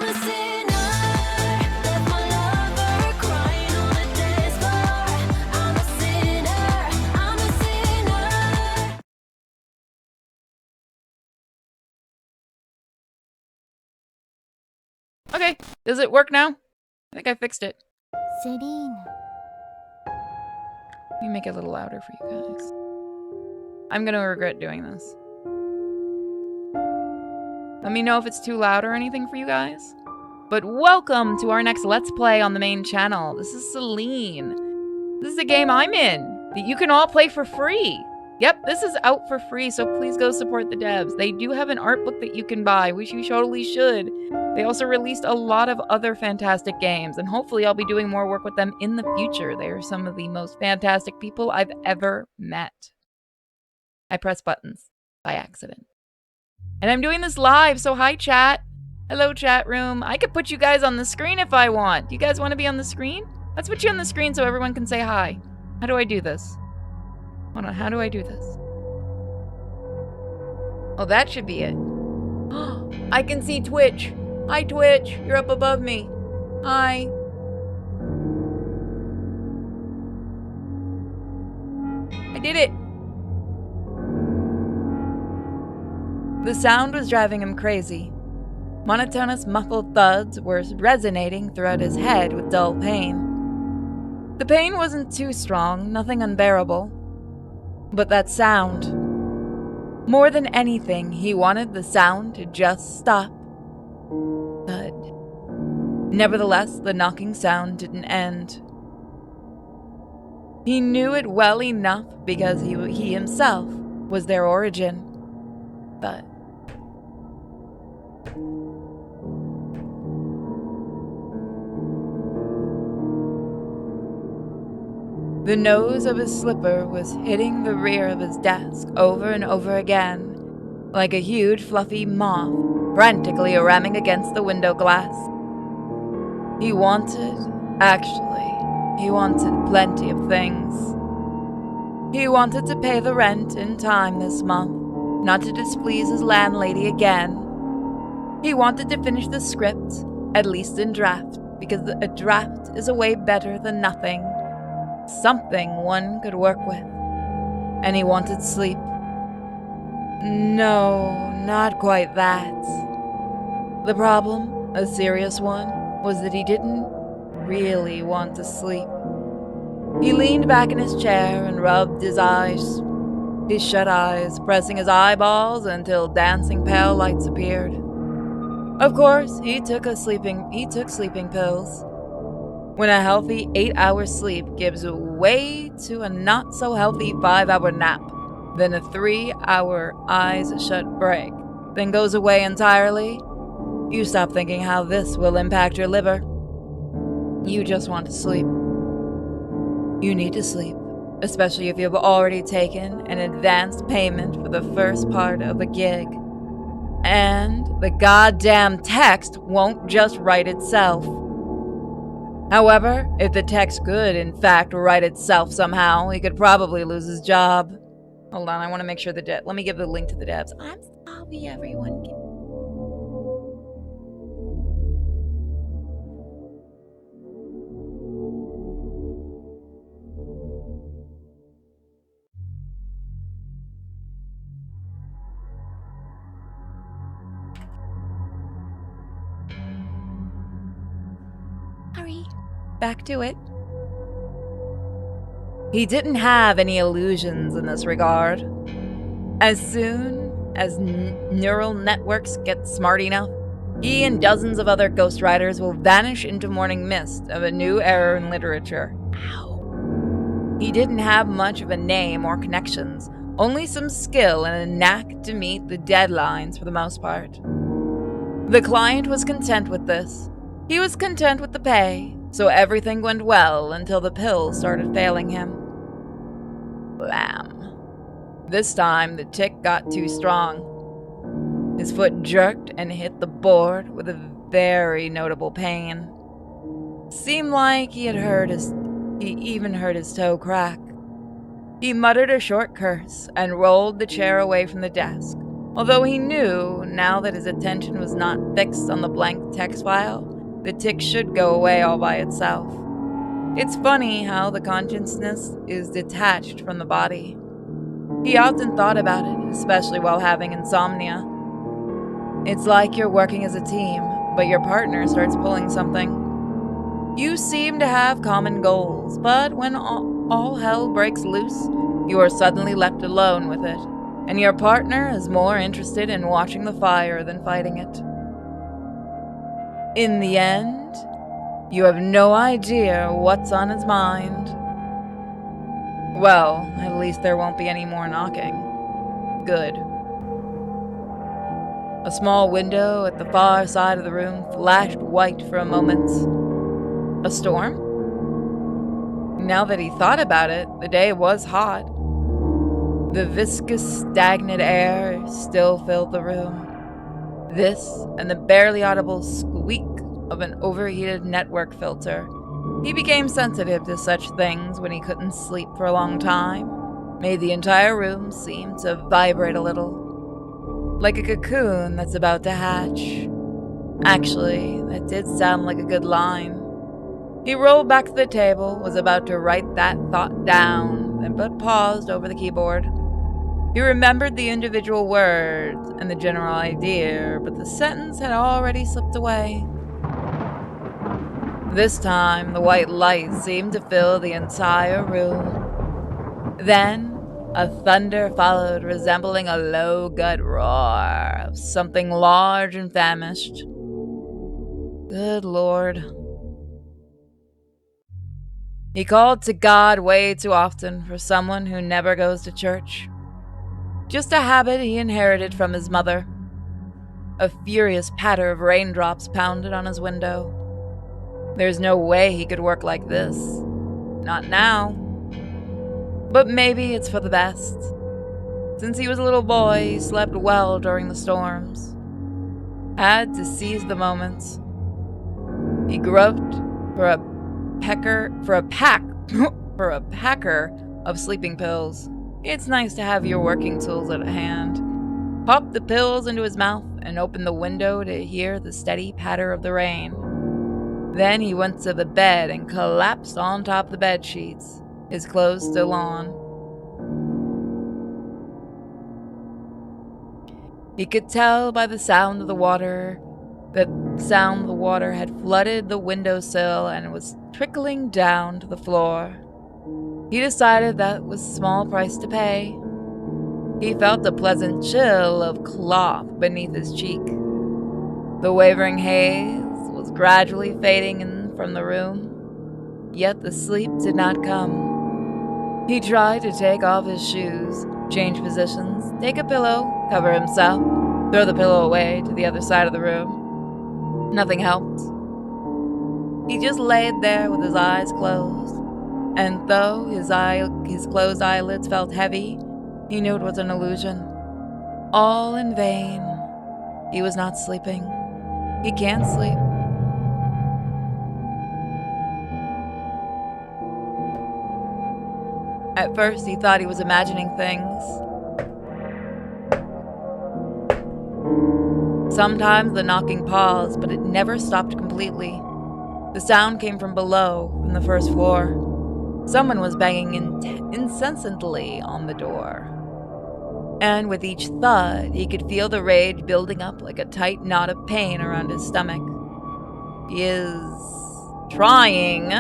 a sinner, left my lover crying on the dance floor. I'm a sinner, I'm a sinner. Okay, does it work now? I think I fixed it. Selene. Let me make it a little louder for you guys. I'm gonna regret doing this. Let me know if it's too loud or anything for you guys. But welcome to our next Let's Play on the main channel. This is Selene. This is a game I'm in that you can all play for free. Yep, this is out for free, so please go support the devs. They do have an art book that you can buy, which you totally should. They also released a lot of other fantastic games, and hopefully I'll be doing more work with them in the future. They are some of the most fantastic people I've ever met. I press buttons by accident. And I'm doing this live, so hi chat. Hello chat room. I could put you guys on the screen if I want. You guys want to be on the screen? Let's put you on the screen so everyone can say hi. How do I do this? Hold on, how do I do this? Oh, that should be it. I can see Twitch. Hi Twitch, you're up above me. Hi. I did it. The sound was driving him crazy. Monotonous, muffled thuds were resonating throughout his head with dull pain. The pain wasn't too strong, nothing unbearable. But that sound. More than anything, he wanted the sound to just stop. Thud. Nevertheless, the knocking sound didn't end. He knew it well enough because he himself was their origin. But the nose of his slipper was hitting the rear of his desk over and over again, like a huge fluffy moth frantically ramming against the window glass. He wanted plenty of things. He wanted to pay the rent in time this month, not to displease his landlady again. He wanted to finish the script, at least in draft, because a draft is a way better than nothing. Something one could work with. And he wanted sleep. No, not quite that. The problem, a serious one, was that he didn't really want to sleep. He leaned back in his chair and rubbed his eyes, his shut eyes, pressing his eyeballs until dancing pale lights appeared. Of course, he took sleeping pills. When a healthy 8-hour sleep gives way to a not-so-healthy 5-hour nap, then a 3-hour eyes-shut break, then goes away entirely, you stop thinking how this will impact your liver. You just want to sleep. You need to sleep, especially if you've already taken an advanced payment for the first part of the gig. And the goddamn text won't just write itself. However, if the text could, in fact, write itself somehow, he could probably lose his job. Hold on, I want to make sure let me give the link to the devs. I'm sorry, everyone. Sorry. Back to it. He didn't have any illusions in this regard. As soon as neural networks get smart enough, he and dozens of other ghostwriters will vanish into morning mist of a new era in literature. Ow. He didn't have much of a name or connections, only some skill and a knack to meet the deadlines for the most part. The client was content with this. He was content with the pay, so everything went well until the pills started failing him. Blam. This time, the tick got too strong. His foot jerked and hit the board with a very notable pain. Seemed like he even heard his toe crack. He muttered a short curse and rolled the chair away from the desk, Although he knew, now that his attention was not fixed on the blank text file, the tick should go away all by itself. It's funny how the consciousness is detached from the body. He often thought about it, especially while having insomnia. It's like you're working as a team, but your partner starts pulling something. You seem to have common goals, but when all hell breaks loose, you are suddenly left alone with it, and your partner is more interested in watching the fire than fighting it. In the end, you have no idea what's on his mind. Well, at least there won't be any more knocking. Good. A small window at the far side of the room flashed white for a moment. A storm? Now that he thought about it, the day was hot. The viscous, stagnant air still filled the room. This and the barely audible squeak of an overheated network filter. He became sensitive to such things when he couldn't sleep for a long time, made the entire room seem to vibrate a little, like a cocoon that's about to hatch. Actually, that did sound like a good line. He rolled back to the table, was about to write that thought down, but paused over the keyboard. He remembered the individual words and the general idea, but the sentence had already slipped away. This time, the white light seemed to fill the entire room. Then, a thunder followed, resembling a low gut roar of something large and famished. Good Lord. He called to God way too often for someone who never goes to church. Just a habit he inherited from his mother. A furious patter of raindrops pounded on his window. There's no way he could work like this. Not now. But maybe it's for the best. Since he was a little boy, he slept well during the storms. Had to seize the moment. He groped for a packer of sleeping pills. It's nice to have your working tools at hand. Popped the pills into his mouth and opened the window to hear the steady patter of the rain. Then he went to the bed and collapsed on top of the bed sheets, his clothes still on. He could tell by the sound of the water that the water had flooded the windowsill and was trickling down to the floor. He decided that was a small price to pay. He felt a pleasant chill of cloth beneath his cheek. The wavering haze was gradually fading in from the room, yet the sleep did not come. He tried to take off his shoes, change positions, take a pillow, cover himself, throw the pillow away to the other side of the room. Nothing helped. He just laid there with his eyes closed, and though his closed eyelids felt heavy, he knew it was an illusion. All in vain. He was not sleeping. He can't sleep. At first, he thought he was imagining things. Sometimes the knocking paused, but it never stopped completely. The sound came from below, from the first floor. Someone was banging incessantly on the door. And with each thud, he could feel the rage building up like a tight knot of pain around his stomach. He is trying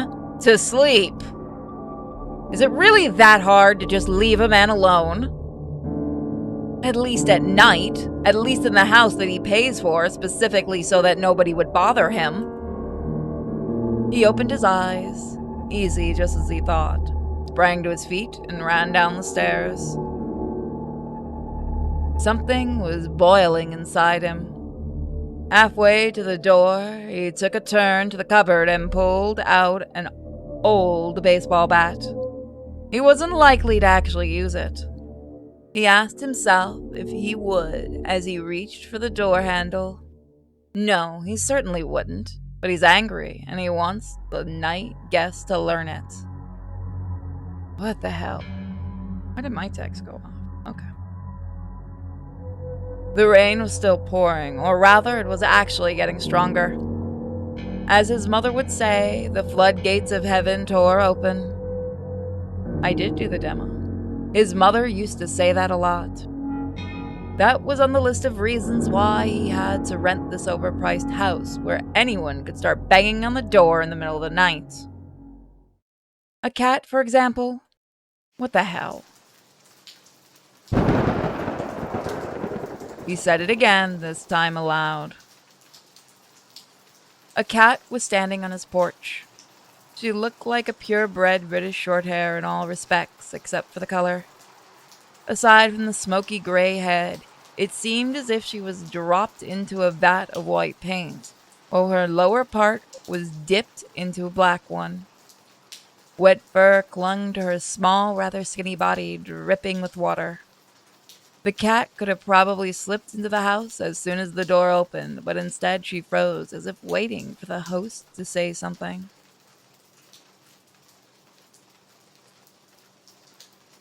to sleep. Is it really that hard to just leave a man alone? At least at night, at least in the house that he pays for, specifically so that nobody would bother him. He opened his eyes, easy just as he thought, sprang to his feet, and ran down the stairs. Something was boiling inside him. Halfway to the door, he took a turn to the cupboard and pulled out an old baseball bat. He wasn't likely to actually use it. He asked himself if he would as he reached for the door handle. No, he certainly wouldn't, but he's angry and he wants the night guest to learn it. What the hell? Why did my text go off? Okay. The rain was still pouring, or rather, it was actually getting stronger. As his mother would say, the floodgates of heaven tore open. I did do the demo. His mother used to say that a lot. That was on the list of reasons why he had to rent this overpriced house where anyone could start banging on the door in the middle of the night. A cat, for example? What the hell? He said it again, this time aloud. A cat was standing on his porch. She looked like a purebred British Shorthair in all respects, except for the color. Aside from the smoky gray head, it seemed as if she was dropped into a vat of white paint, while her lower part was dipped into a black one. Wet fur clung to her small, rather skinny body, dripping with water. The cat could have probably slipped into the house as soon as the door opened, but instead she froze, as if waiting for the host to say something.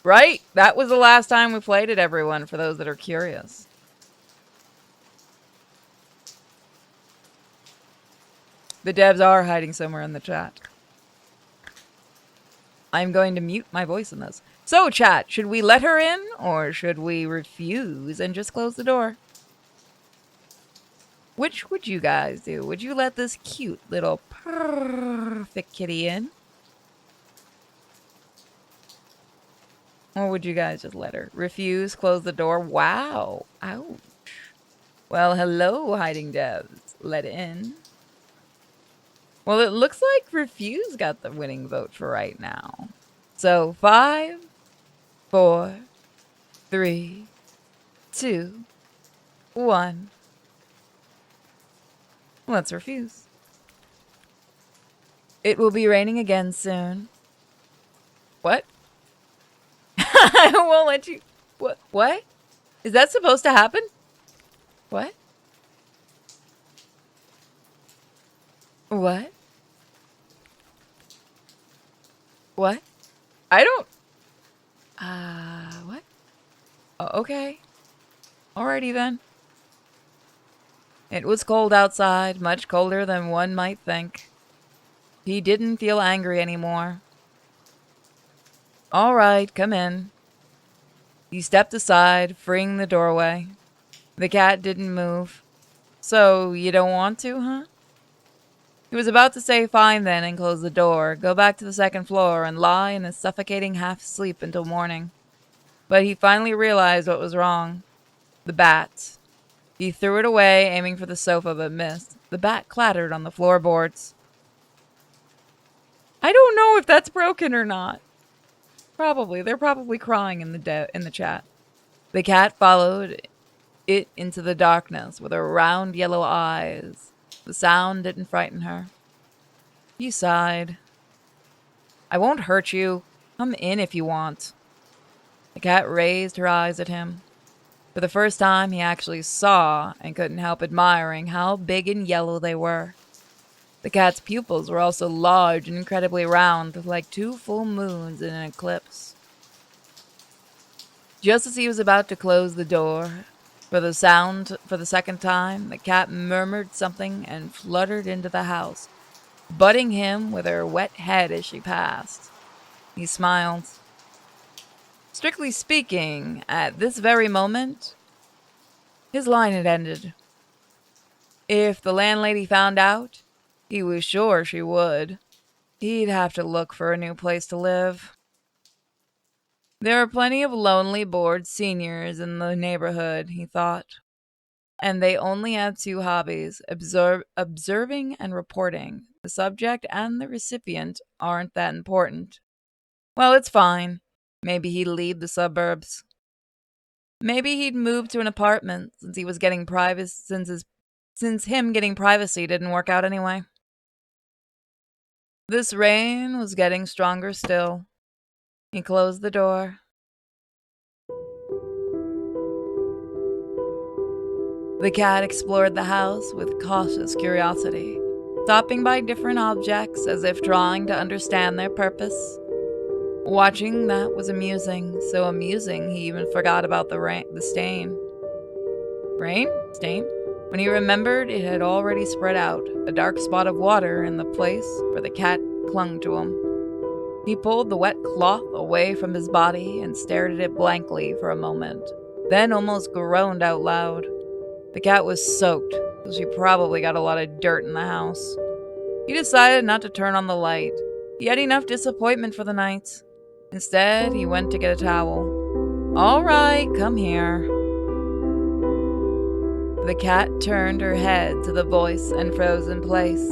Right? That was the last time we played it, everyone, for those that are curious. The devs are hiding somewhere in the chat. I'm going to mute my voice in this. So, chat, should we let her in, or should we refuse and just close the door? Which would you guys do? Would you let this cute little perfect kitty in? Or would you guys just let her? Refuse, close the door? Wow. Ouch. Well, hello, hiding devs. Let in. Well, it looks like refuse got the winning vote for right now. So 5, 4, 3, 2, 1. Let's refuse. It will be raining again soon. What? I won't let you. What? What? Is that supposed to happen? What? What? What? I don't. What? Oh, okay. Alrighty then. It was cold outside, much colder than one might think. He didn't feel angry anymore. All right, come in. He stepped aside, freeing the doorway. The cat didn't move. So, you don't want to, huh? He was about to say fine then and close the door, go back to the second floor and lie in a suffocating half-sleep until morning. But he finally realized what was wrong. The bat. He threw it away, aiming for the sofa, but missed. The bat clattered on the floorboards. I don't know if that's broken or not. Probably. They're probably crying in the chat. The cat followed it into the darkness with her round yellow eyes. The sound didn't frighten her. He sighed. I won't hurt you. Come in if you want. The cat raised her eyes at him. For the first time, he actually saw and couldn't help admiring how big and yellow they were. The cat's pupils were also large and incredibly round, like 2 full moons in an eclipse. Just as he was about to close the door, for the second time, the cat murmured something and fluttered into the house, butting him with her wet head as she passed. He smiled. Strictly speaking, at this very moment, his line had ended. If the landlady found out, he was sure she would. He'd have to look for a new place to live. There were plenty of lonely, bored seniors in the neighborhood, he thought. And they only had 2 hobbies, observing and reporting. The subject and the recipient aren't that important. Well, it's fine. Maybe he'd leave the suburbs. Maybe he'd move to an apartment since he was getting since him getting privacy didn't work out anyway. This rain was getting stronger still. He closed the door. The cat explored the house with cautious curiosity, stopping by different objects as if trying to understand their purpose. Watching that was amusing, so amusing he even forgot about the stain. Rain? Stain? When he remembered, it had already spread out, a dark spot of water in the place where the cat clung to him. He pulled the wet cloth away from his body and stared at it blankly for a moment, then almost groaned out loud. The cat was soaked, so she probably got a lot of dirt in the house. He decided not to turn on the light. He had enough disappointment for the night. Instead, he went to get a towel. "All right, come here." The cat turned her head to the voice and froze in place.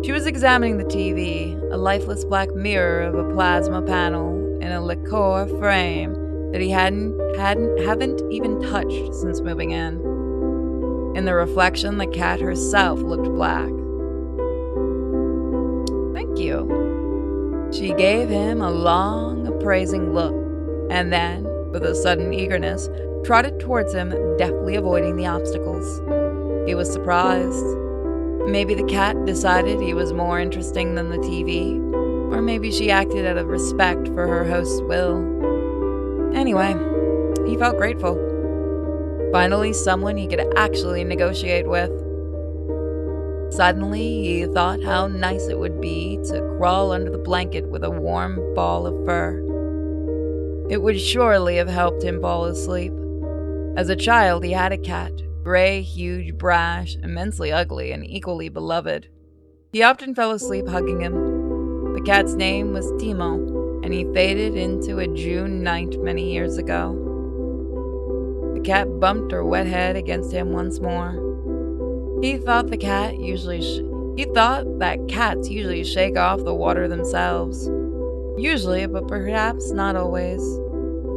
She was examining the TV, a lifeless black mirror of a plasma panel in a lacquer frame that he haven't even touched since moving in. In the reflection, the cat herself looked black. "Thank you." She gave him a long, appraising look, and then, with a sudden eagerness, trotted towards him, deftly avoiding the obstacles. He was surprised. Maybe the cat decided he was more interesting than the TV, or maybe she acted out of respect for her host's will. Anyway, he felt grateful. Finally, someone he could actually negotiate with. Suddenly, he thought how nice it would be to crawl under the blanket with a warm ball of fur. It would surely have helped him fall asleep. As a child, he had a cat, gray, huge, brash, immensely ugly, and equally beloved. He often fell asleep hugging him. The cat's name was Timo, and he faded into a June night many years ago. The cat bumped her wet head against him once more. He thought that cats usually shake off the water themselves. Usually, but perhaps not always.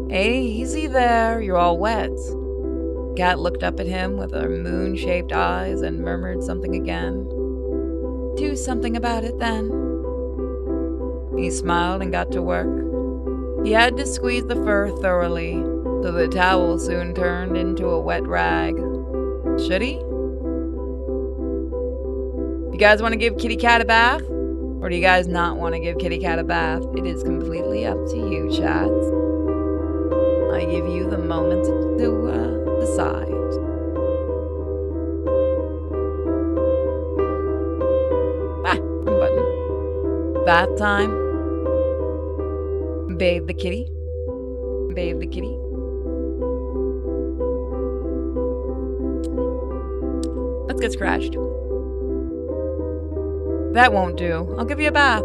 "Hey, easy there, you're all wet." The cat looked up at him with her moon-shaped eyes and murmured something again. "Do something about it, then." He smiled and got to work. He had to squeeze the fur thoroughly, so the towel soon turned into a wet rag. Should he? You guys want to give Kitty Cat a bath? Or do you guys not want to give Kitty Cat a bath? It is completely up to you, chat. I give you the moment to decide. Wrong button. Bath time. Bathe the kitty. Bathe the kitty. Let's get scratched. That won't do. I'll give you a bath.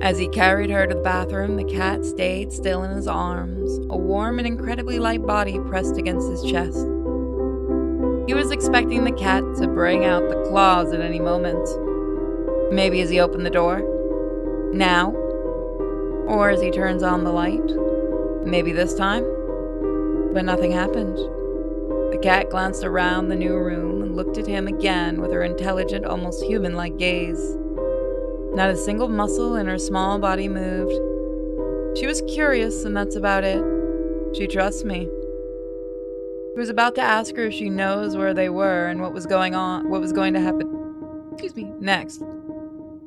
As he carried her to the bathroom, the cat stayed still in his arms, a warm and incredibly light body pressed against his chest. He was expecting the cat to bring out the claws at any moment. Maybe as he opened the door. Now. Or as he turns on the light. Maybe this time. But nothing happened. The cat glanced around the new room and looked at him again with her intelligent, almost human-like gaze. Not a single muscle in her small body moved. She was curious, and that's about it. She trusts me. He was about to ask her if she knows where they were and what was going to happen, next.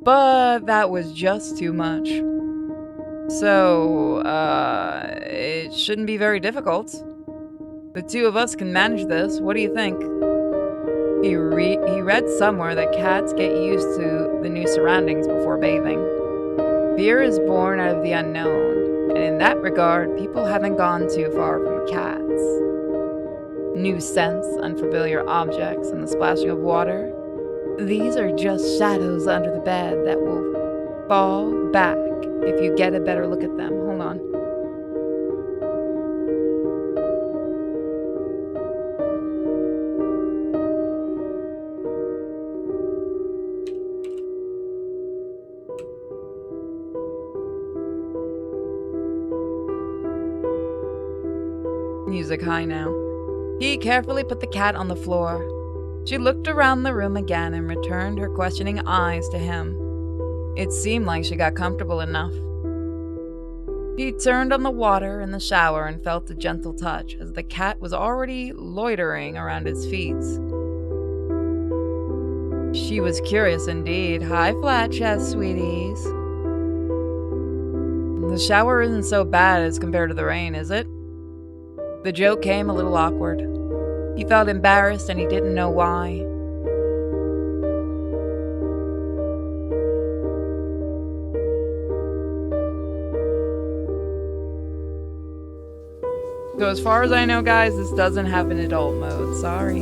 But that was just too much. So, it shouldn't be very difficult. The two of us can manage this. What do you think? He read somewhere that cats get used to the new surroundings before bathing. Fear is born out of the unknown, and in that regard, people haven't gone too far from cats. New scents, unfamiliar objects, and the splashing of water. These are just shadows under the bed that will fall back if you get a better look at them. Hold on. Music high now. He carefully put the cat on the floor. She looked around the room again and returned her questioning eyes to him. It seemed like she got comfortable enough. He turned on the water in the shower and felt a gentle touch as the cat was already loitering around his feet. She was curious indeed. Hi, flat chest, sweeties. The shower isn't so bad as compared to the rain, is it? The joke came a little awkward. He felt embarrassed and he didn't know why. So as far as I know, guys, this doesn't have an adult mode. Sorry.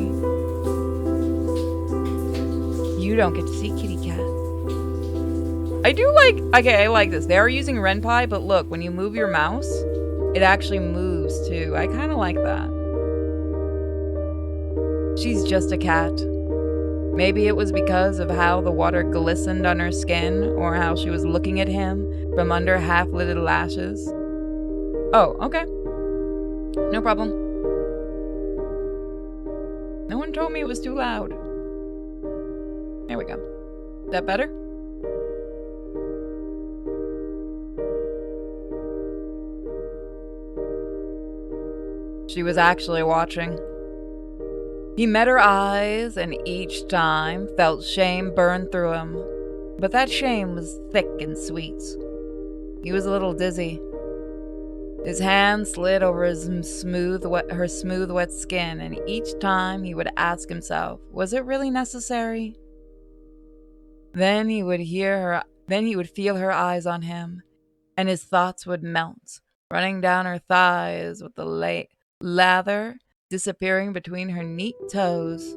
You don't get to see Kitty Cat. I do like... Okay, I like this. They are using Ren'Py, but look, when you move your mouse, it actually moves too. I kind of like that. She's just a cat. Maybe it was because of how the water glistened on her skin, or how she was looking at him from under half-lidded lashes. Oh, okay. No problem. No one told me it was too loud. There we go. Is that better? She was actually watching. He met her eyes and each time felt shame burn through him. But that shame was thick and sweet. He was a little dizzy. His hand slid over his her smooth, wet skin, and each time he would ask himself, was it really necessary? Then he would feel her eyes on him, and his thoughts would melt, running down her thighs with the lather disappearing between her neat toes.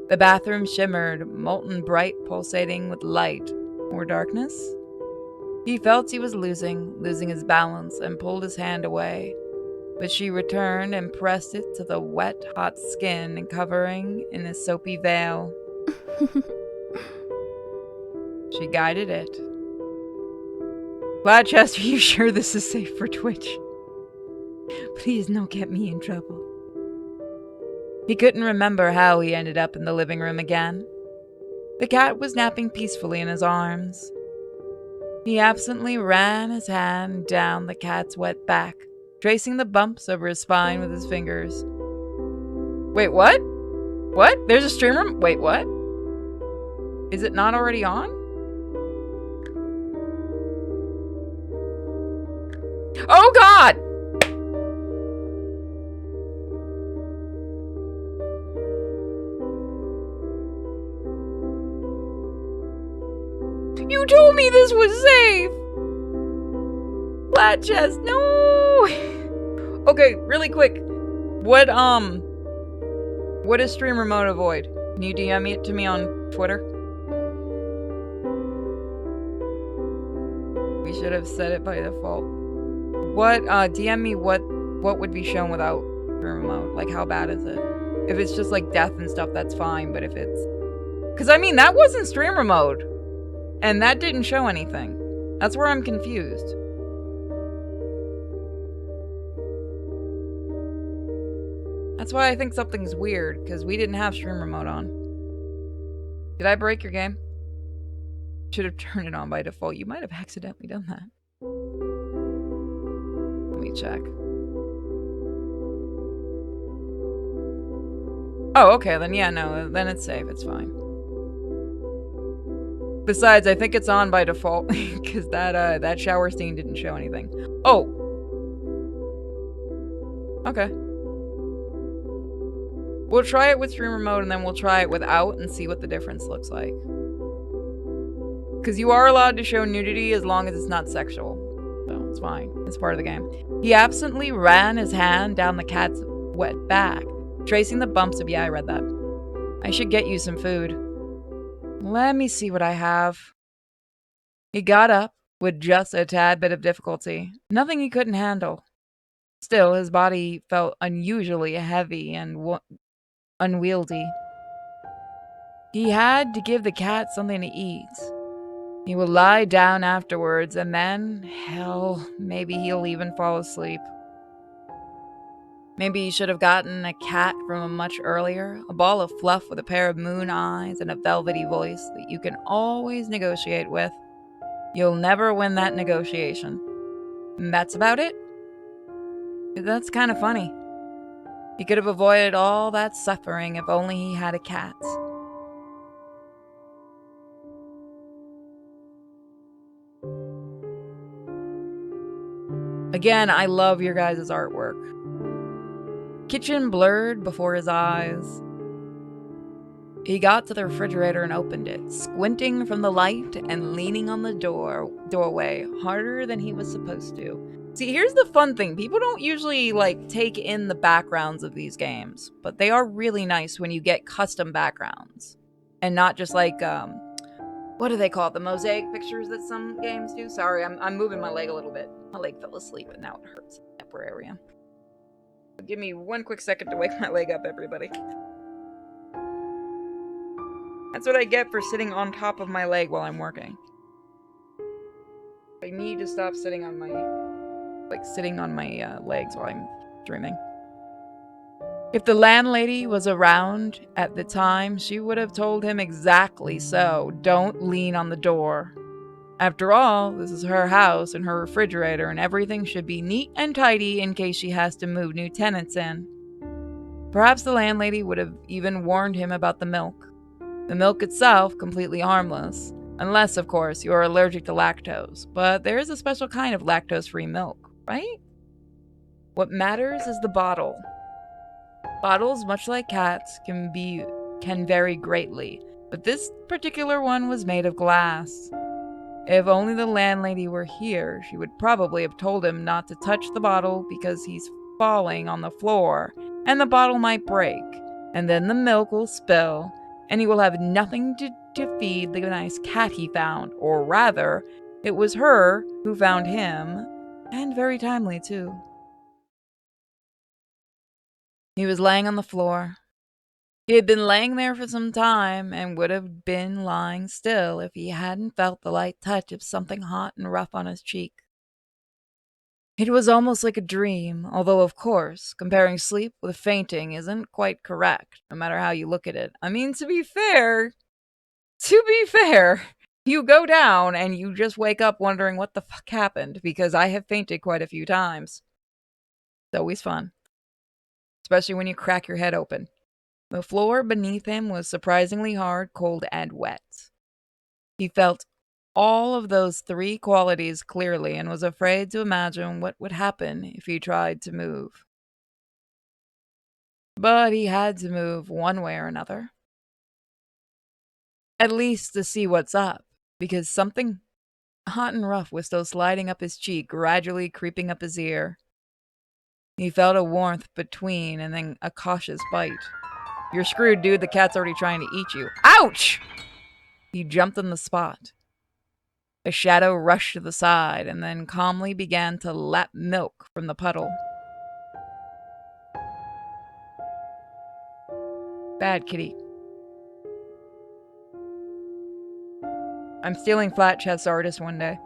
The bathroom shimmered, molten bright, pulsating with light or darkness. He felt he was losing his balance and pulled his hand away, but she returned and pressed it to the wet, hot skin and covering in a soapy veil. She guided it. Gladchester, are you sure this is safe for Twitch? Please don't get me in trouble. He couldn't remember how he ended up in the living room again. The cat was napping peacefully in his arms. He absently ran his hand down the cat's wet back, tracing the bumps over his spine with his fingers. Wait, what? What? There's a streamer? Wait, what? Is it not already on? Oh God! You told me this was safe! Flat chest, no! Okay, really quick. What is streamer mode avoid? Can you DM it to me on Twitter? We should have set it by default. What, DM me what would be shown without streamer mode? Like, how bad is it? If it's just like death and stuff, that's fine, but if it's... Cause I mean, that wasn't streamer mode. And that didn't show anything. That's where I'm confused. That's why I think something's weird, because we didn't have streamer mode on. Did I break your game? Should have turned it on by default. You might have accidentally done that. Let me check. Oh, okay, then yeah, no, then it's safe, it's fine. Besides, I think it's on by default, because that shower scene didn't show anything. Oh! Okay. We'll try it with streamer mode, and then we'll try it without and see what the difference looks like. Because you are allowed to show nudity as long as it's not sexual. So, it's fine. It's part of the game. He absently ran his hand down the cat's wet back, tracing the bumps of... Yeah, I read that. I should get you some food. Let me see what I have. He got up with just a tad bit of difficulty. Nothing he couldn't handle. Still, his body felt unusually heavy and unwieldy. He had to give the cat something to eat. He will lie down afterwards, and then, hell, maybe he'll even fall asleep. Maybe he should have gotten a cat from much earlier, a ball of fluff with a pair of moon eyes and a velvety voice that you can always negotiate with. You'll never win that negotiation. And that's about it. That's kind of funny. He could have avoided all that suffering if only he had a cat. Again, I love your guys' artwork. kitchen blurred before his eyes. He got to the refrigerator and opened it, squinting from the light and leaning on the doorway harder than he was supposed to. See, here's the fun thing. People don't usually, take in the backgrounds of these games, but they are really nice when you get custom backgrounds. And not just what do they call it? The mosaic pictures that some games do? Sorry, I'm moving my leg a little bit. My leg fell asleep and now it hurts in the upper area. Give me one quick second to wake my leg up, everybody. That's what I get for sitting on top of my leg while I'm working. I need to stop sitting on my legs while I'm dreaming. If the landlady was around at the time, she would have told him exactly so. Don't lean on the door. After all, this is her house and her refrigerator, and everything should be neat and tidy in case she has to move new tenants in. Perhaps the landlady would have even warned him about the milk. The milk itself, completely harmless. Unless, of course, you are allergic to lactose. But there is a special kind of lactose-free milk, right? What matters is the bottle. Bottles, much like cats, can vary greatly, but this particular one was made of glass. If only the landlady were here, she would probably have told him not to touch the bottle because he's falling on the floor, and the bottle might break, and then the milk will spill, and he will have nothing to feed the nice cat he found, or rather, it was her who found him, and very timely too. He was laying on the floor. He had been laying there for some time and would have been lying still if he hadn't felt the light touch of something hot and rough on his cheek. It was almost like a dream, although, of course, comparing sleep with fainting isn't quite correct, no matter how you look at it. I mean, to be fair, you go down and you just wake up wondering what the fuck happened, because I have fainted quite a few times. It's always fun. Especially when you crack your head open. The floor beneath him was surprisingly hard, cold, and wet. He felt all of those three qualities clearly and was afraid to imagine what would happen if he tried to move. But he had to move one way or another. At least to see what's up, because something hot and rough was still sliding up his cheek, gradually creeping up his ear. He felt a warmth between and then a cautious bite. You're screwed, dude. The cat's already trying to eat you. Ouch! He jumped on the spot. A shadow rushed to the side and then calmly began to lap milk from the puddle. Bad kitty. I'm stealing Flat Chest's artist one day.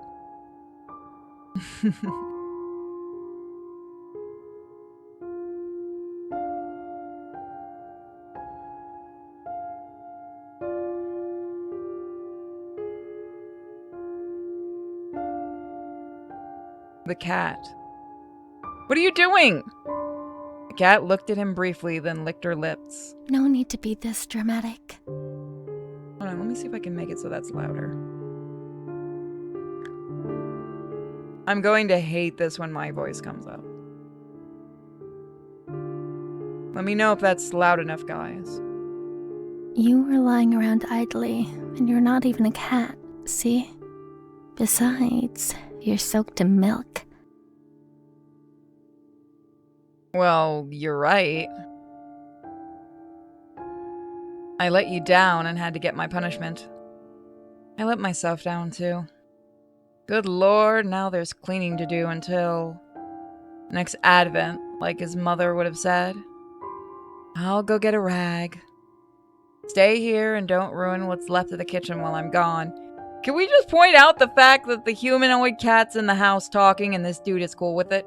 The cat. What are you doing? The cat looked at him briefly, then licked her lips. No need to be this dramatic. Hold on, let me see if I can make it so that's louder. I'm going to hate this when my voice comes up. Let me know if that's loud enough, guys. You were lying around idly, and you're not even a cat, see? Besides, you're soaked in milk. Well, you're right. I let you down and had to get my punishment. I let myself down, too. Good Lord, now there's cleaning to do until next Advent, like his mother would have said. I'll go get a rag. Stay here and don't ruin what's left of the kitchen while I'm gone. Can we just point out the fact that the humanoid cat's in the house talking and this dude is cool with it?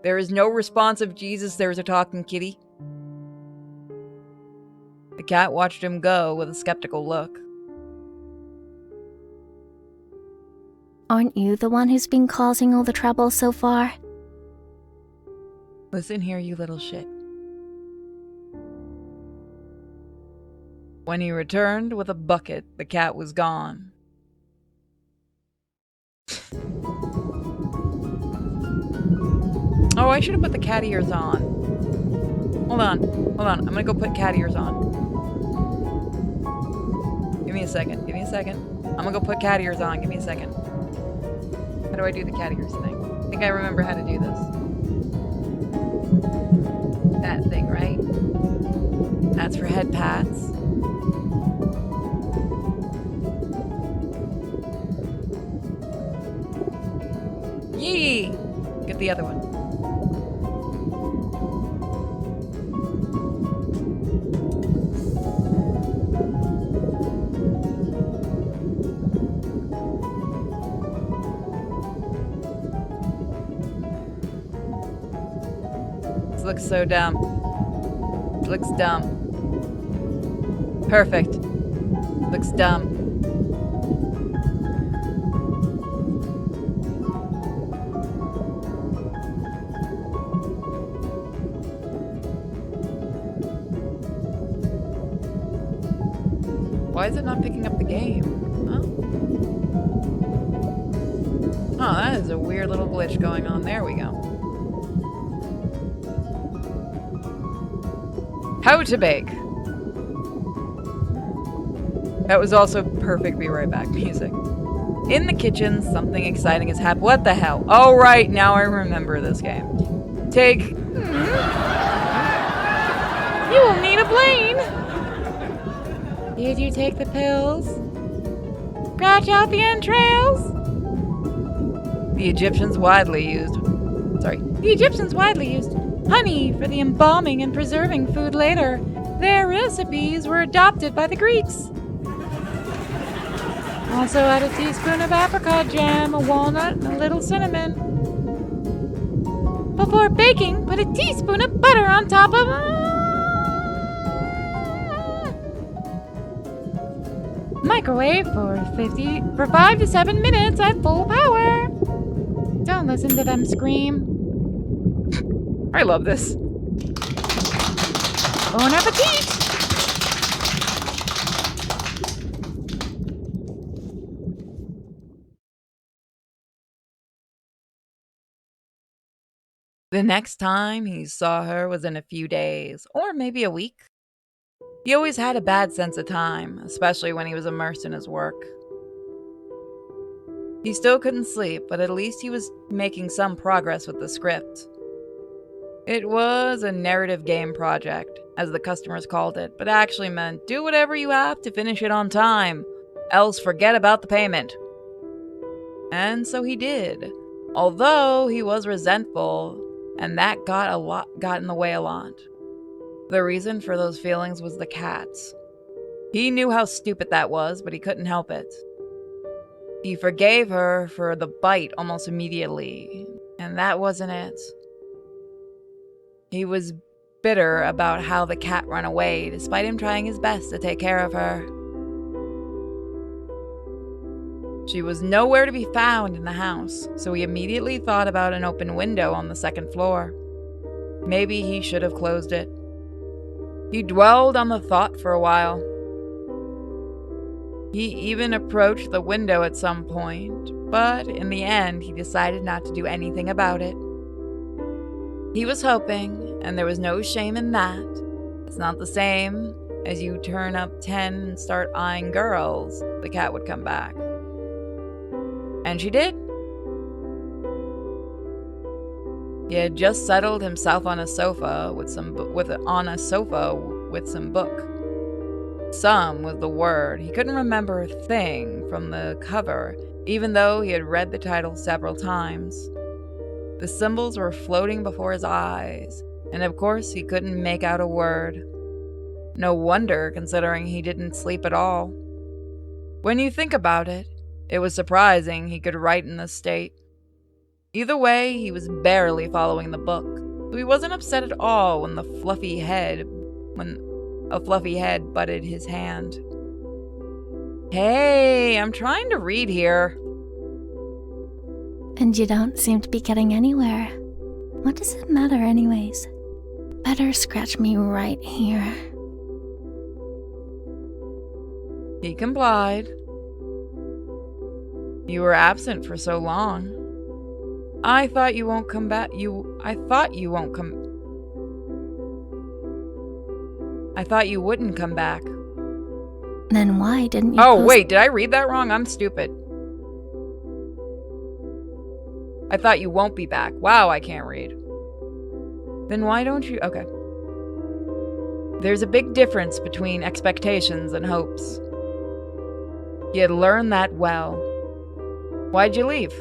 There is no response of Jesus, there's a talking kitty. The cat watched him go with a skeptical look. Aren't you the one who's been causing all the trouble so far? Listen here, you little shit. When he returned with a bucket, the cat was gone. Oh, I should have put the cat ears on. Hold on. I'm gonna go put cat ears on. Give me a second. I'm gonna go put cat ears on. Give me a second. How do I do the cat ears thing? I think I remember how to do this. That thing, right? That's for head pats. Yee! Get the other one. This looks so dumb. It looks dumb. Perfect. Looks dumb. Why is it not picking up the game? Huh? Oh, that is a weird little glitch going on. There we go. How to bake. That was also perfect Be Right Back music. In the kitchen, something exciting has happened. What the hell? Oh, right, now I remember this game. Take... You will need a plane. Did you take the pills? Scratch out the entrails? The Egyptians widely used honey for the embalming and preserving food later. Their recipes were adopted by the Greeks. Also add a teaspoon of apricot jam, a walnut, and a little cinnamon. Before baking, put a teaspoon of butter on top of... Microwave for 5 to 7 minutes at full power. Don't listen to them scream. I love this. Bon appetit! The next time he saw her was in a few days, or maybe a week. He always had a bad sense of time, especially when he was immersed in his work. He still couldn't sleep, but at least he was making some progress with the script. It was a narrative game project, as the customers called it, but actually meant do whatever you have to finish it on time, else forget about the payment. And so he did, although he was resentful, and that got in the way a lot. The reason for those feelings was the cats. He knew how stupid that was, but he couldn't help it. He forgave her for the bite almost immediately, and that wasn't it. He was bitter about how the cat ran away, despite him trying his best to take care of her. She was nowhere to be found in the house, so he immediately thought about an open window on the second floor. Maybe he should have closed it. He dwelled on the thought for a while. He even approached the window at some point, but in the end, he decided not to do anything about it. He was hoping, and there was no shame in that. It's not the same as you turn up 10 and start eyeing girls. The cat would come back. And she did. He had just settled himself on a sofa with some book. Some was the word. He couldn't remember a thing from the cover, even though he had read the title several times. The symbols were floating before his eyes, and of course he couldn't make out a word. No wonder, considering he didn't sleep at all. When you think about it, it was surprising he could write in this state. Either way, he was barely following the book, so he wasn't upset at all when a fluffy head butted his hand. Hey, I'm trying to read here. And you don't seem to be getting anywhere. What does it matter anyways? Better scratch me right here. He complied. You were absent for so long. I thought you won't come back. I thought you wouldn't come back. Then why didn't you Oh, close- wait, did I read that wrong? I'm stupid. I thought you won't be back. Wow, I can't read. Then why don't you... Okay. There's a big difference between expectations and hopes. You had learned that well. Why'd you leave?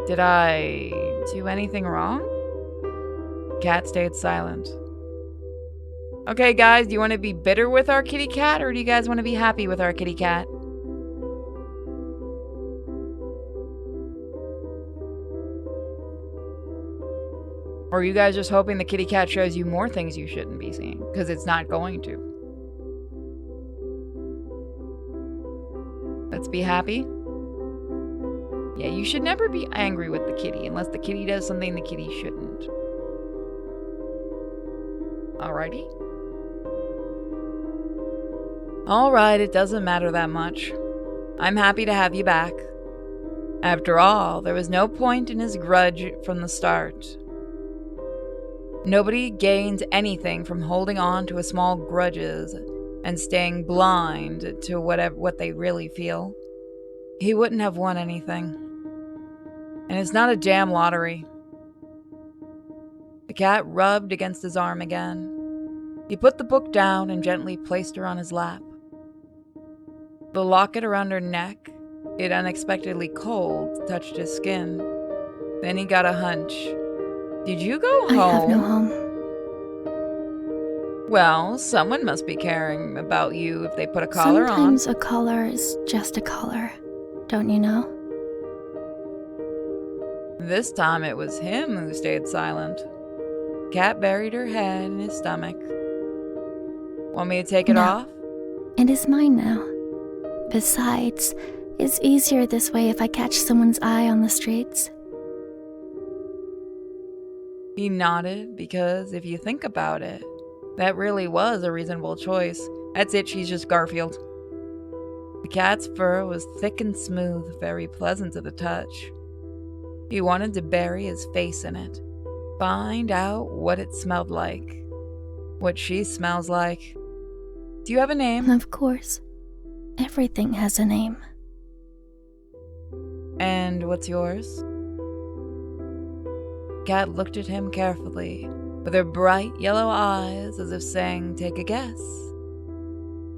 Did I do anything wrong? Cat stayed silent. Okay, guys, do you want to be bitter with our kitty cat, or do you guys want to be happy with our kitty cat? Or are you guys just hoping the kitty cat shows you more things you shouldn't be seeing? Because it's not going to. Let's be happy. Yeah, you should never be angry with the kitty unless the kitty does something the kitty shouldn't. Alrighty. Alright, it doesn't matter that much. I'm happy to have you back. After all, there was no point in his grudge from the start. Nobody gains anything from holding on to a small grudges and staying blind to what they really feel. He wouldn't have won anything. And it's not a damn lottery. The cat rubbed against his arm again. He put the book down and gently placed her on his lap. The locket around her neck, it unexpectedly cold, touched his skin. Then he got a hunch. Did you go home? I have no home. Well, someone must be caring about you if they put a collar Sometimes on. a collar is just a collar. Don't you know? This time it was him who stayed silent. Cat buried her head in his stomach. Want me to take it No. off? It is mine now. Besides, it's easier this way if I catch someone's eye on the streets. He nodded because if you think about it, that really was a reasonable choice. That's it, she's just Garfield. The cat's fur was thick and smooth, very pleasant to the touch. He wanted to bury his face in it, find out what it smelled like, what she smells like. Do you have a name? Of course. Everything has a name. And what's yours? Cat looked at him carefully, with her bright yellow eyes as if saying, take a guess.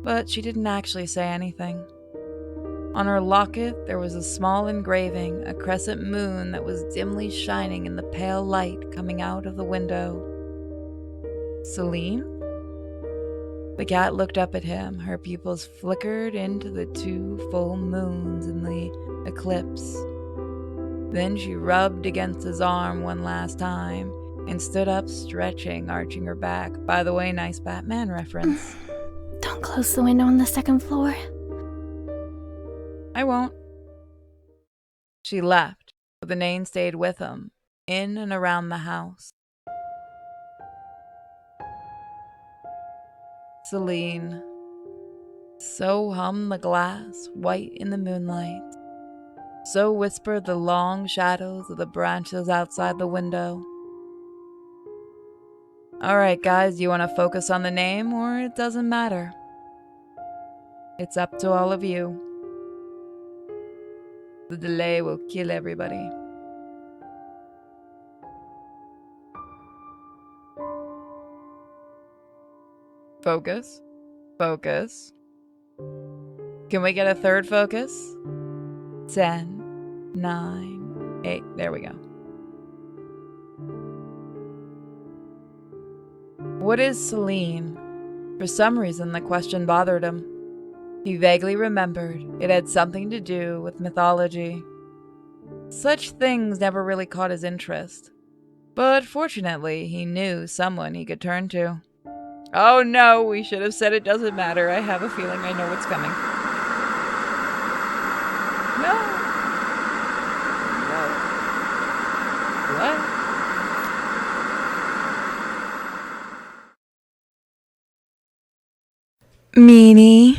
But she didn't actually say anything. On her locket, there was a small engraving, a crescent moon that was dimly shining in the pale light coming out of the window. Selene? The cat looked up at him. Her pupils flickered into the 2 full moons in the eclipse. Then she rubbed against his arm one last time and stood up, stretching, arching her back. By the way, nice Batman reference. Don't close the window on the 2nd floor. I won't. She left, but the name stayed with him, in and around the house. Selene. So hummed the glass, white in the moonlight. So whispered the long shadows of the branches outside the window. Alright, guys, do you want to focus on the name, or it doesn't matter? It's up to all of you. The delay will kill everybody. Focus. Focus. Can we get a third focus? 10, 9, 8. There we go. What is Selene? For some reason, the question bothered him. He vaguely remembered it had something to do with mythology. Such things never really caught his interest. But fortunately, he knew someone he could turn to. Oh no, we should have said it doesn't matter. I have a feeling I know what's coming. No. No. What? Meanie.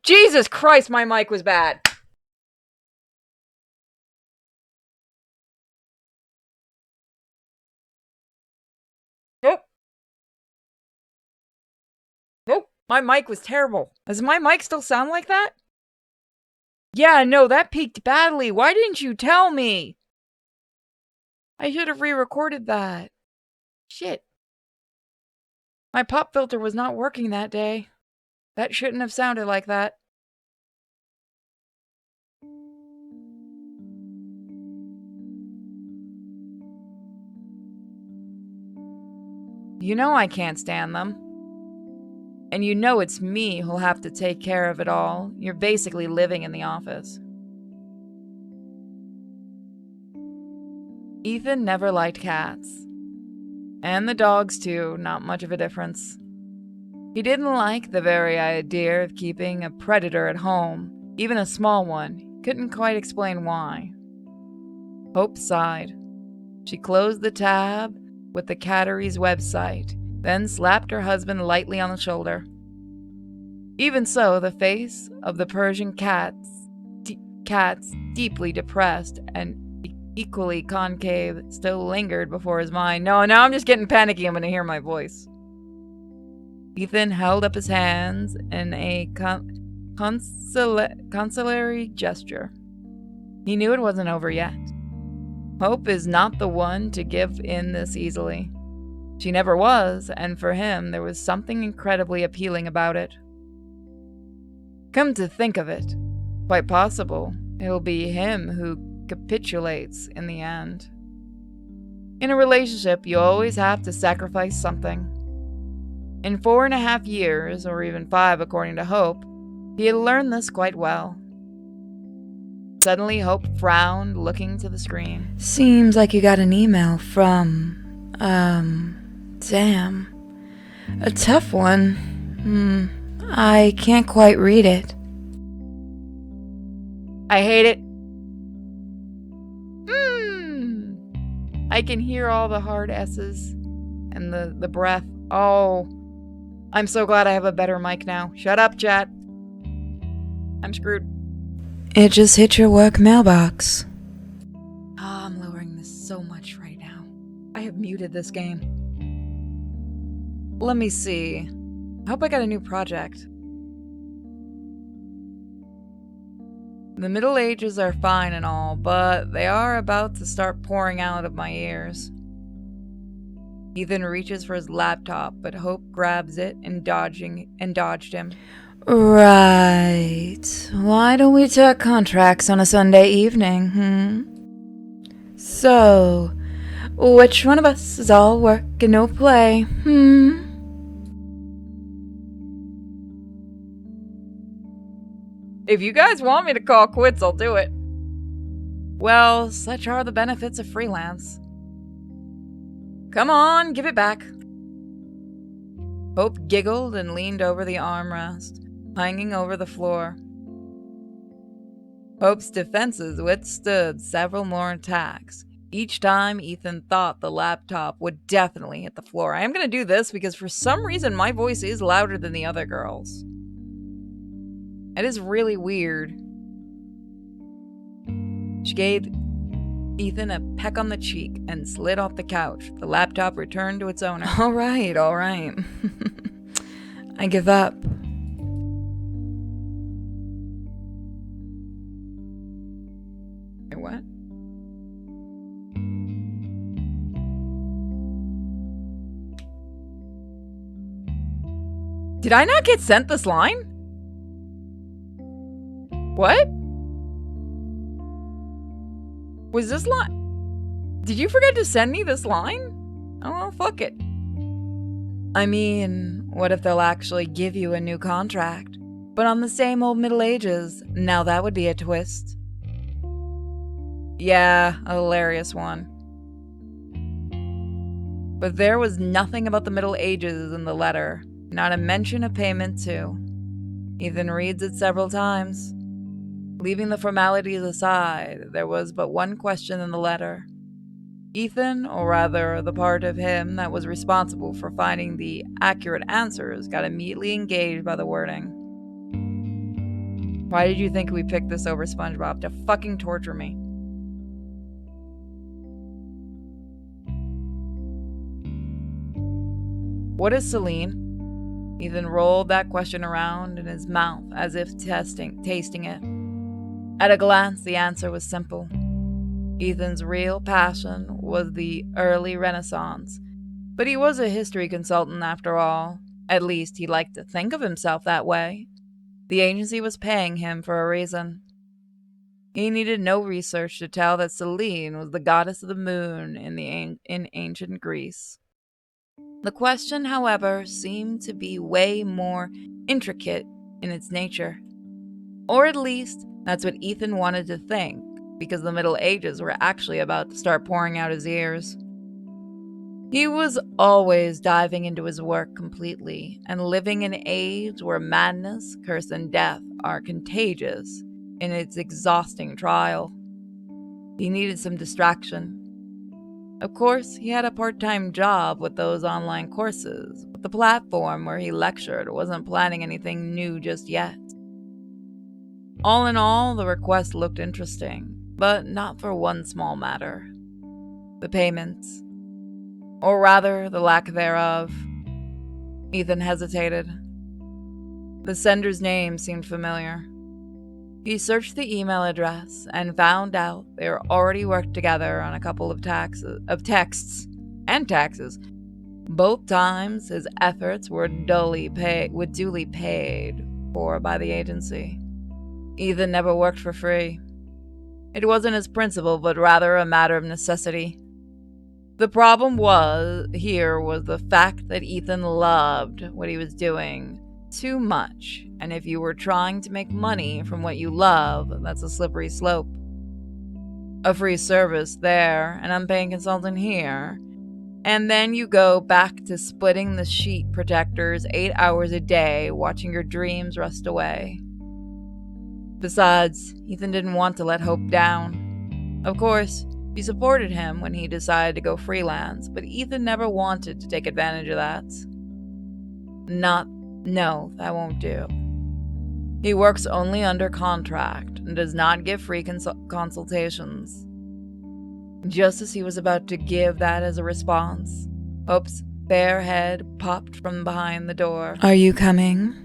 Jesus Christ, my mic was bad. Nope. My mic was terrible. Does my mic still sound like that? Yeah, no, that peaked badly. Why didn't you tell me? I should have re-recorded that. Shit. My pop filter was not working that day. That shouldn't have sounded like that. You know I can't stand them. And you know it's me who'll have to take care of it all. You're basically living in the office. Ethan never liked cats. And the dogs too, not much of a difference. He didn't like the very idea of keeping a predator at home, even a small one. Couldn't quite explain why. Hope sighed. She closed the tab with the Cattery's website, then slapped her husband lightly on the shoulder. Even so, the face of the Persian cats, deeply depressed and equally concave, still lingered before his mind. No, now I'm just getting panicky. I'm going to hear my voice. Ethan held up his hands in a consolatory gesture. He knew it wasn't over yet. Hope is not the one to give in this easily. She never was, and for him there was something incredibly appealing about it. Come to think of it, quite possible it'll be him who capitulates in the end. In a relationship, you always have to sacrifice something. In 4.5 years, or even 5 according to Hope, he had learned this quite well. Suddenly, Hope frowned, looking to the screen. Seems like you got an email from, damn. A tough one. I can't quite read it. I hate it. I can hear all the hard S's and the breath. Oh, I'm so glad I have a better mic now. Shut up, chat. I'm screwed. It just hit your work mailbox. I'm lowering this so much right now. I have muted this game. Let me see. I hope I got a new project. The Middle Ages are fine and all, but they are about to start pouring out of my ears. Ethan reaches for his laptop, but Hope grabs it and dodged him. Right. Why don't we talk contracts on a Sunday evening, So, which one of us is all work and no play, If you guys want me to call quits, I'll do it. Well, such are the benefits of freelance. Come on, give it back. Hope giggled and leaned over the armrest, hanging over the floor. Hope's defenses withstood several more attacks. Each time, Ethan thought the laptop would definitely hit the floor. I am going to do this because for some reason my voice is louder than the other girls. It is really weird. She gave Ethan a peck on the cheek and slid off the couch. The laptop returned to its owner. All right. I give up. What? Did I not get sent this line? What? Was this line? Did you forget to send me this line? Oh, well, fuck it. I mean, what if they'll actually give you a new contract, but on the same old Middle Ages? Now that would be a twist. Yeah, a hilarious one. But there was nothing about the Middle Ages in the letter, not a mention of payment too. Ethan reads it several times. Leaving the formalities aside, there was but one question in the letter. Ethan, or rather the part of him that was responsible for finding the accurate answers, got immediately engaged by the wording. Why did you think we picked this over SpongeBob? To fucking torture me. What is Selene? Ethan rolled that question around in his mouth as if tasting it. At a glance, the answer was simple. Ethan's real passion was the early Renaissance, but he was a history consultant after all. At least he liked to think of himself that way. The agency was paying him for a reason. He needed no research to tell that Selene was the goddess of the moon in ancient Greece. The question, however, seemed to be way more intricate in its nature. Or at least, that's what Ethan wanted to think, because the Middle Ages were actually about to start pouring out his ears. He was always diving into his work completely and living in an age where madness, curse, and death are contagious in its exhausting trial. He needed some distraction. Of course, he had a part-time job with those online courses, but the platform where he lectured wasn't planning anything new just yet. All in all, the request looked interesting, but not for one small matter. The payments. Or rather, the lack thereof. Ethan hesitated. The sender's name seemed familiar. He searched the email address and found out they were already worked together on a couple of texts and taxes. Both times, his efforts were duly paid for by the agency. Ethan never worked for free. It wasn't his principle, but rather a matter of necessity. The problem was the fact that Ethan loved what he was doing too much, and if you were trying to make money from what you love, that's a slippery slope. A free service there, an unpaid consultant here, and then you go back to splitting the sheet protectors 8 hours a day, watching your dreams rust away. Besides, Ethan didn't want to let Hope down. Of course, she supported him when he decided to go freelance, but Ethan never wanted to take advantage of that. No, that won't do. He works only under contract and does not give free consultations. Just as he was about to give that as a response, Hope's bare head popped from behind the door. Are you coming?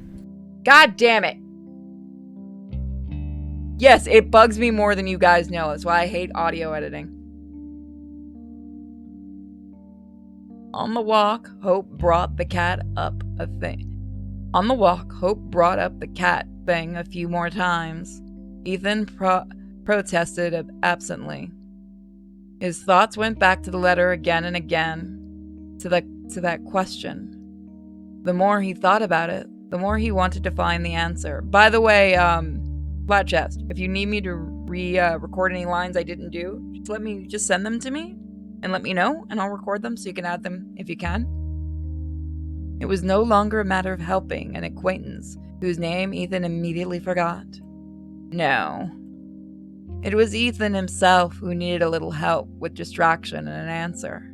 God damn it! Yes, it bugs me more than you guys know. That's why I hate audio editing. On the walk, Hope brought the cat up the cat thing a few more times. Ethan protested absently. His thoughts went back to the letter again and again, to that question. The more he thought about it, the more he wanted to find the answer. By the way, Flat Chest, if you need me to record any lines I didn't do, just send them to me and let me know, and I'll record them so you can add them if you can. It was no longer a matter of helping an acquaintance whose name Ethan immediately forgot. No. It was Ethan himself who needed a little help with distraction and an answer.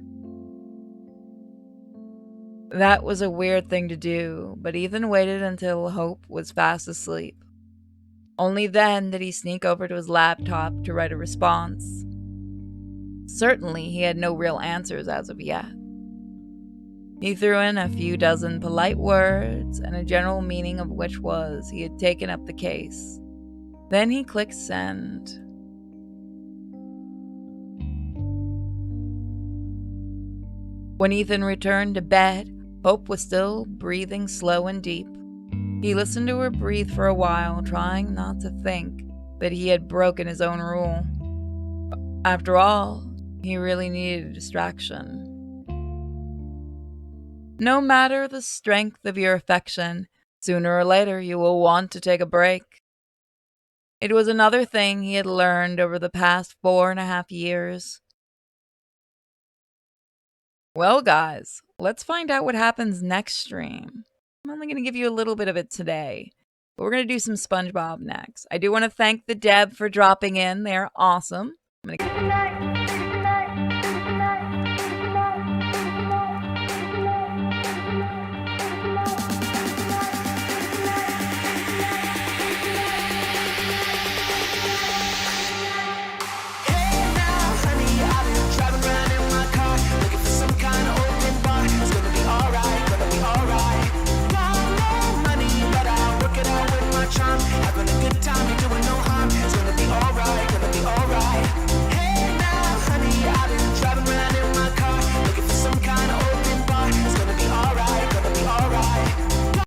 That was a weird thing to do, but Ethan waited until Hope was fast asleep. Only then did he sneak over to his laptop to write a response. Certainly, he had no real answers as of yet. He threw in a few dozen polite words, and a general meaning of which was he had taken up the case. Then he clicked send. When Ethan returned to bed, Hope was still breathing slow and deep. He listened to her breathe for a while, trying not to think that he had broken his own rule. After all, he really needed a distraction. No matter the strength of your affection, sooner or later you will want to take a break. It was another thing he had learned over the past 4.5 years. Well, guys, let's find out what happens next stream. I'm only going to give you a little bit of it today, but we're going to do some SpongeBob next. I do want to thank the Deb for dropping in. They're awesome. I'm going to